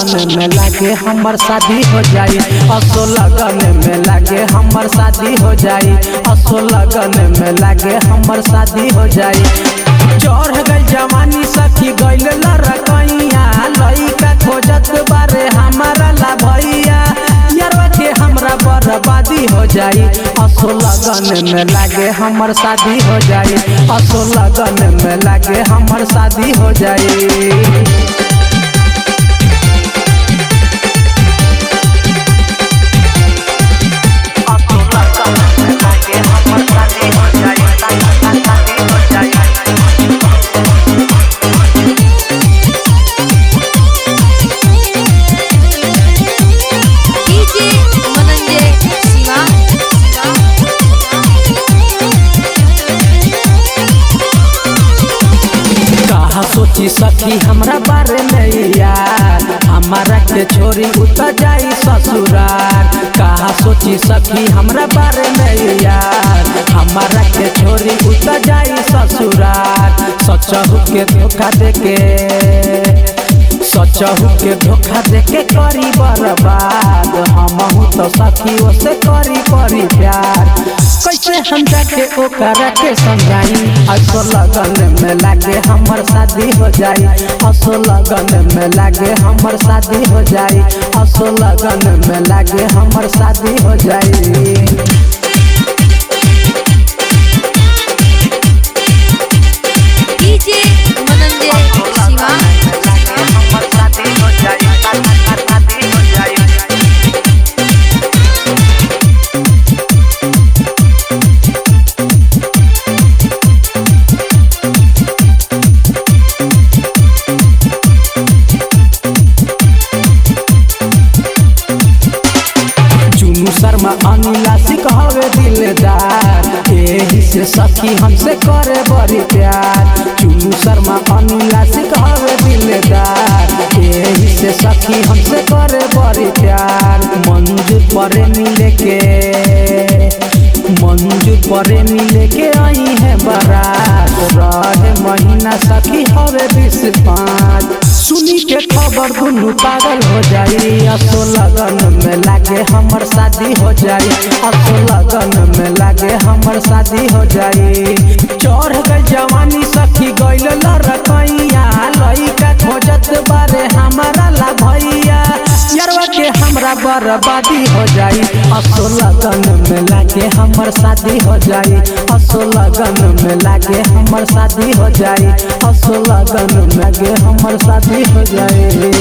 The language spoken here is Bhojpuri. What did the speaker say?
लगन में लागे हमर शादी हो जाई, असो लगन में लागे हमर शादी हो जाई, असो लगन में लागे हमर शादी हो जाई। चढ़ गई जवानी सखी गइल लड़कइया, लइका खोजत बारे हमारा ला भैया, यारवा के हमरा बर्बादी हो जाई, असो लगन में लागे हमर शादी हो जाई, असो लगन में लागे हमर शादी हो जाई। सोची सखी हमरा बारे में यार, हमारा के छोरी उतर जाई ससुराल। कहा सोची सखी हमरा बारे में यार, हमारा के छोरी उतर जाई ससुराल। सचहु के धोखा देके, सचहु के धोखा देके करी बर्बाद, हमहू तो सखी ओसे करी परी प्यार। कैसे हम जाके ओकरा के समझाई, असो लगन में लागे हमर शादी हो जाई, असो लगन में लागे हमर शादी हो जाई, असो लगन में लागे हमर शादी हो जाई। शर्मा अनिला सिखावे दिलदार, यही से सखी हमसे करे बड़ी प्यार। चुनू शर्मा अनिला सिखावे दिलदार, यही से सखी हमसे करे बड़ी प्यार। मंजूर परे मिले के, मंजूर परे मिले के आई है बारात, रहे महीना सखी हवे 25। सुनी के खबर दुनू पागल हो जाई, असो लगन में लागे हमर शादी हो जाई, असो लगन में लागे हमर शादी हो जाई। चढ़ गई जवानी सखी गइल लड़कइया, लइका खोजत बारे हमारा ला भैया, यारवा के हमरा बर्बादी हो जाई, असो लगन में लागे हमर शादी हो जाई, असो लगन में लागे हमर शादी हो जाई, असो लगन में लागे हमर शादी हो जाए।